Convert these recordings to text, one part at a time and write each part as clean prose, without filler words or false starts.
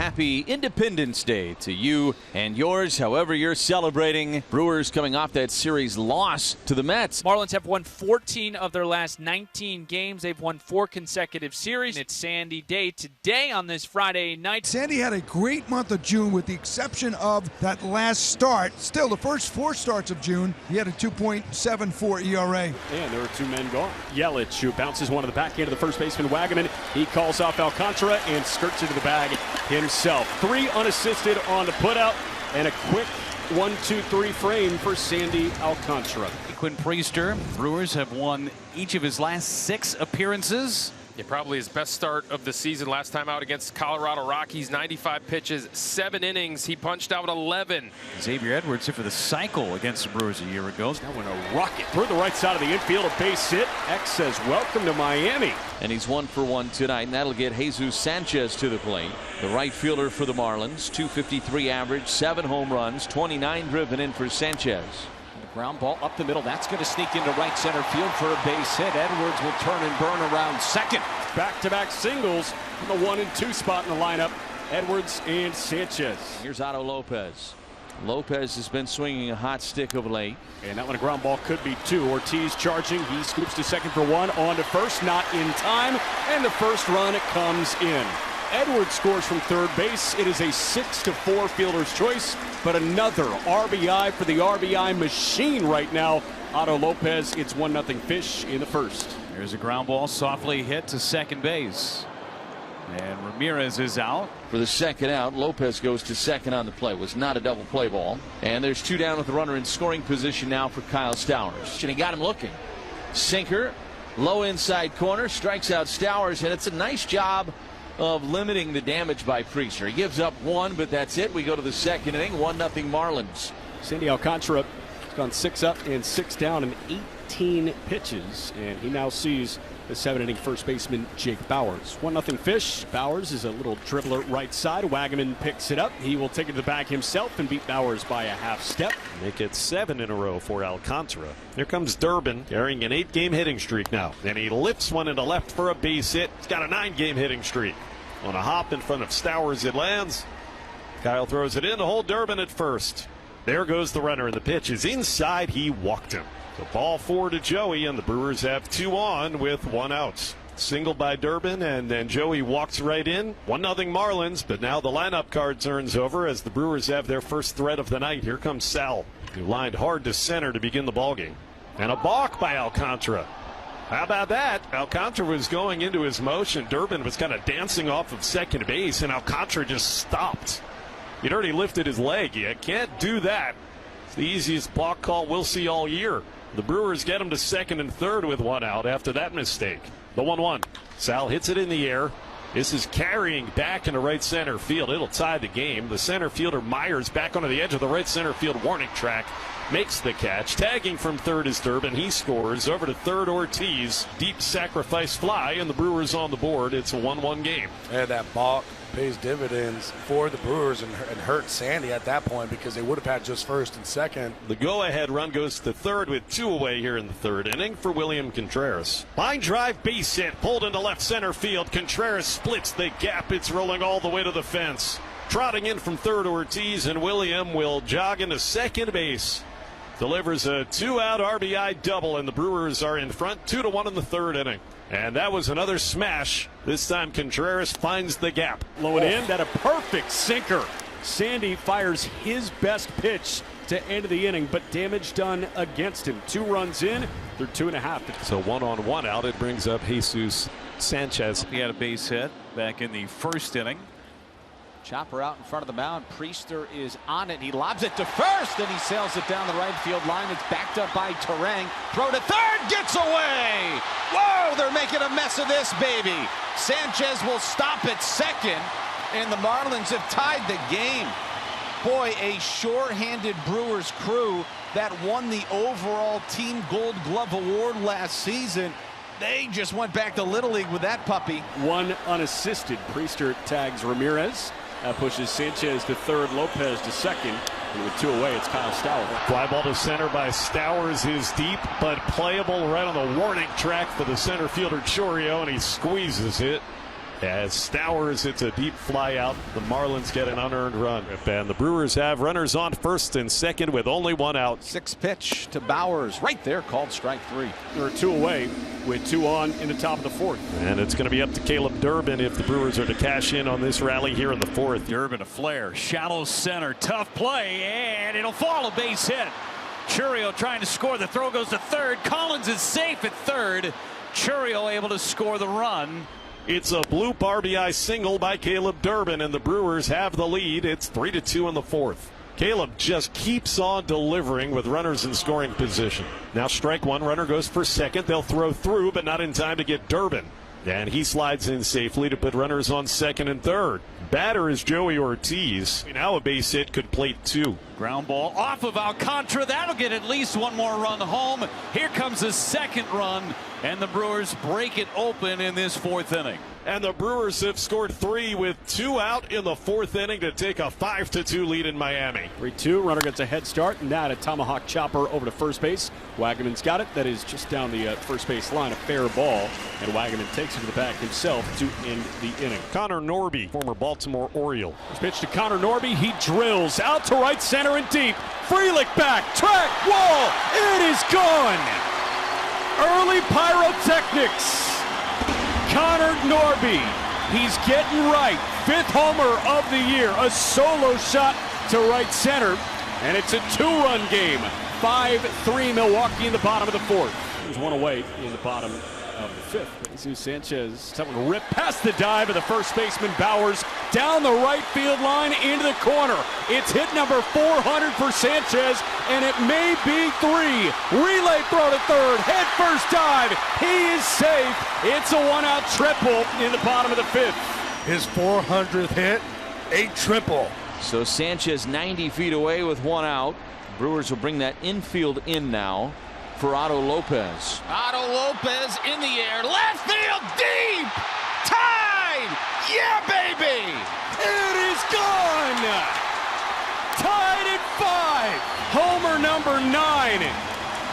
happy Independence Day to you and yours, however you're celebrating. Brewers coming off that series loss to the Mets. Marlins have won 14 of their last 19 games. They've won 4 consecutive series. It's Sandy Day today on this Friday night. Sandy had a great month of June with the exception of that last start. Still, the first 4 starts of June, he had a 2.74 ERA. And there are 2 men gone. Yelich, who bounces one to the backhand of the first baseman, Wagaman. He calls off Alcantara and skirts into the bag himself. 3 unassisted on the putout and a quick 1-2-3 frame for Sandy Alcantara. Quinn Priester, Brewers have won each of his last 6 appearances. Yeah, probably his best start of the season. Last time out against Colorado Rockies, 95 pitches, 7 innings. He punched out 11. Xavier Edwards hit for the cycle against the Brewers a year ago. Now went a rocket through the right side of the infield, a base hit. X says welcome to Miami. And he's 1 for 1 tonight, and that'll get Jesus Sanchez to the plate. The right fielder for the Marlins, 253 average, 7 home runs, 29 driven in for Sanchez. Ground ball up the middle. That's going to sneak into right center field for a base hit. Edwards will turn and burn around second. Back-to-back singles from the 1 and 2 spot in the lineup. Edwards and Sanchez. Here's Otto Lopez. Lopez has been swinging a hot stick of late. And that one, a ground ball, could be 2. Ortiz charging. He scoops to second for 1. On to first, not in time. And the first run comes in. Edwards scores from third base. It is a 6-4 fielder's choice, but another RBI for the RBI machine right now. Otto Lopez, it's 1-0 Fish in the first. There's a ground ball softly hit to second base. And Ramirez is out. For the second out, Lopez goes to second on the play. It was not a double play ball. And there's 2 down with the runner in scoring position now for Kyle Stowers. And he got him looking. Sinker, low inside corner, strikes out Stowers, and it's a nice job of limiting the damage by Priester. He gives up 1, but that's it. We go to the second inning, 1-0 Marlins. Sandy Alcantara has gone 6 up and 6 down in 18 pitches, and he now sees the 7th-inning first baseman Jake Bauers. 1-0 Fish. Bauers is a little dribbler right side. Wagaman picks it up. He will take it to the bag himself and beat Bauers by a half step. Make it 7 in a row for Alcantara. Here comes Durbin, carrying an 8-game hitting streak now. And he lifts one into left for a base hit. He's got a 9-game hitting streak. On a hop in front of Stowers, it lands. Kyle throws it in to hold Durbin at first. There goes the runner, and the pitch is inside. He walked him. So ball 4 to Joey, and the Brewers have 2 on with 1 out. Single by Durbin, and then Joey walks right in. 1-0 Marlins, but now the lineup card turns over as the Brewers have their first threat of the night. Here comes Sal, who lined hard to center to begin the ballgame. And a balk by Alcantara. How about that? Alcantara was going into his motion. Durbin was kind of dancing off of second base, and Alcantara just stopped. He'd already lifted his leg. You can't do that. It's the easiest balk call we'll see all year. The Brewers get him to second and third with 1 out after that mistake. The 1-1. Sal hits it in the air. This is carrying back into right center field. It'll tie the game. The center fielder Myers back onto the edge of the right center field warning track. Makes the catch. Tagging from third is Durbin. He scores. Over to third, Ortiz. Deep sacrifice fly, and the Brewers on the board. It's a 1-1 game. And that balk pays dividends for the Brewers and hurt Sandy at that point because they would have had just first and second. The go-ahead run goes to third with 2 away here in the 3rd inning for William Contreras. Line drive base hit. Pulled into left center field. Contreras splits the gap. It's rolling all the way to the fence. Trotting in from third, Ortiz, and William will jog into second base. Delivers a 2-out RBI double, and the Brewers are in front 2-1 in the 3rd inning. And that was another smash. This time Contreras finds the gap. Low and in, that a perfect sinker. Sandy fires his best pitch to end of the inning, but damage done against him. 2 runs in, they're 2.5. So 1-on-1 out, it brings up Jesus Sanchez. He had a base hit back in the 1st inning. Chopper out in front of the mound. Priester is on it. He lobs it to first, and he sails it down the right field line. It's backed up by Terang. Throw to third, gets away. Whoa, they're making a mess of this, baby. Sanchez will stop at second, and the Marlins have tied the game. Boy, a sure-handed Brewers crew that won the overall Team Gold Glove Award last season. They just went back to Little League with that puppy. 1 unassisted. Priester tags Ramirez. That pushes Sanchez to third, Lopez to second. And with 2 away, it's Kyle Stowers. Fly ball to center by Stowers is deep, but playable right on the warning track for the center fielder Chourio, and he squeezes it. As Stowers hits a deep fly out, the Marlins get an unearned run. And the Brewers have runners on first and second with only one out. 6 pitch to Bowers. Right there, called strike 3. They're 2 away with 2 on in the top of the 4th. And it's going to be up to Caleb Durbin if the Brewers are to cash in on this rally here in the 4th. Durbin a flare, shallow center, tough play, and it'll fall, a base hit. Chourio trying to score. The throw goes to third. Collins is safe at third. Chourio able to score the run. It's a bloop RBI single by Caleb Durbin, and the Brewers have the lead. It's 3-2 in the 4th. Caleb just keeps on delivering with runners in scoring position. Now strike 1, runner goes for second. They'll throw through, but not in time to get Durbin. And he slides in safely to put runners on second and third. Batter is Joey Ortiz. Now a base hit could plate 2. Ground ball off of Alcantara. That'll get at least one more run home. Here comes the second run, and the Brewers break it open in this 4th inning. And the Brewers have scored 3 with 2 out in the 4th inning to take a 5-2 lead in Miami. 3-2. Runner gets a head start. Now a tomahawk chopper over to first base. Wagaman's got it. That is just down the first base line. A fair ball. And Wagaman takes it to the back himself to end the inning. Connor Norby, former Baltimore Oriole. Pitch to Connor Norby. He drills out to right center and deep. Frelick back. Track. Wall. It is gone. Early pyrotechnics. Connor Norby, he's getting right. 5th homer of the year. A solo shot to right center, and it's a 2-run game. 5-3 Milwaukee in the bottom of the 4th. There's 1 away in the bottom of the 5th. Jesus Sanchez, someone rip past the dive of the first baseman Bowers down the right field line into the corner. It's hit number 400 for Sanchez, and it may be 3. Relay throw to third, head first dive. He is safe. It's a 1-out triple in the bottom of the 5th. His 400th hit, a triple. So Sanchez 90 feet away with 1 out. Brewers will bring that infield in now for Otto Lopez. Otto Lopez in the air. Left field deep. Tied. Yeah, baby. It is gone. Tied at 5. Homer number 9.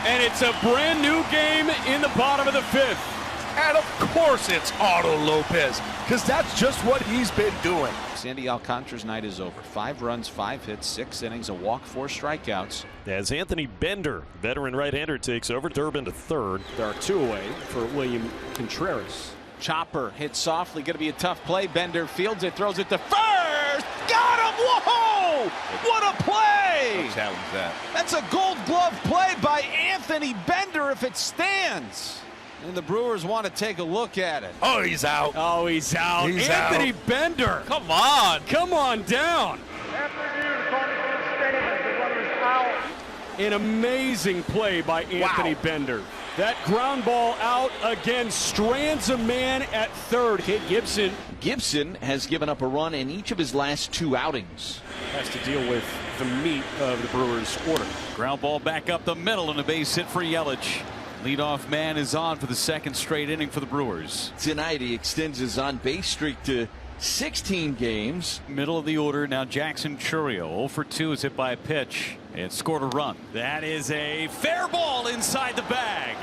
And it's a brand new game in the bottom of the 5th. And of course it's Otto Lopez, because that's just what he's been doing. Sandy Alcantara's night is over. 5 runs, 5 hits, 6 innings, a walk, 4 strikeouts. As Anthony Bender, veteran right-hander, takes over. Durbin to third. There are 2 away for William Contreras. Chopper hits softly. Going to be a tough play. Bender fields it, throws it to first. Got him! Whoa! What a play! What challenge that? That's a Gold Glove play by Anthony Bender if it stands. And the Brewers want to take a look at it. Oh, he's out. Oh, he's out. He's Anthony out. Bender. Come on. Come on down. An amazing play by Anthony Bender. That ground ball out again, strands a man at third. Hit Gibson. Gibson has given up a run in each of his last 2 outings. Has to deal with the meat of the Brewers' order. Ground ball back up the middle and a base hit for Yelich. Leadoff man is on for the 2nd straight inning for the Brewers. Tonight he extends his on-base streak to 16 games. Middle of the order now. Jackson Chourio 0 for 2 is hit by a pitch and scored a run. That is a fair ball inside the bag.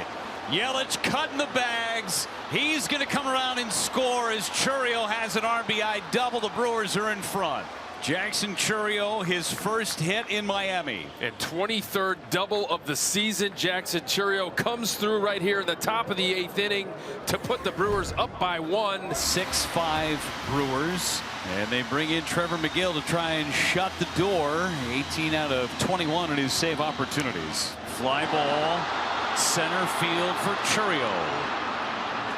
Yelich cutting the bags. He's going to come around and score as Chourio has an RBI double. The Brewers are in front. Jackson Chourio, his first hit in Miami. And 23rd double of the season. Jackson Chourio comes through right here in the top of the 8th inning to put the Brewers up by 1. 6-5 Brewers. And they bring in Trevor McGill to try and shut the door. 18 out of 21 in his save opportunities. Fly ball, center field for Chourio.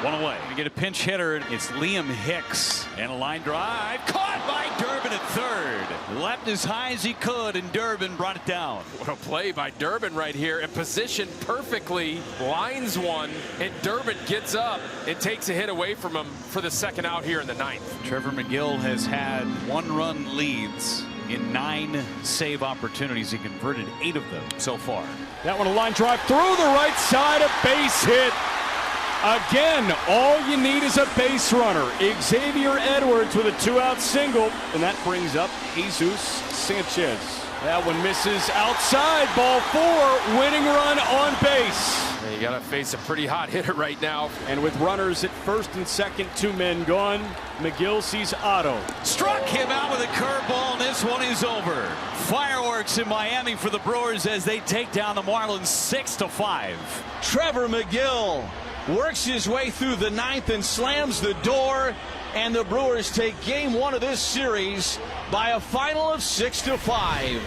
1 away. We get a pinch hitter. It's Liam Hicks. And a line drive. Caught by Durbin at third. Leapt as high as he could, and Durbin brought it down. What a play by Durbin right here. And positioned perfectly. Lines one. And Durbin gets up and takes a hit away from him for the 2nd out here in the 9th. Trevor McGill has had 1-run leads in 9 save opportunities. He converted 8 of them so far. That one a line drive through the right side. A base hit. Again, all you need is a base runner. Xavier Edwards with a 2-out single, and that brings up Jesus Sanchez. That one misses outside, ball 4, winning run on base. Yeah, you got to face a pretty hot hitter right now. And with runners at first and second, 2 men gone, McGill sees Otto. Struck him out with a curveball, and this one is over. Fireworks in Miami for the Brewers as they take down the Marlins 6-5. Trevor McGill works his way through the 9th and slams the door, and the Brewers take game 1 of this series by a final of 6-5.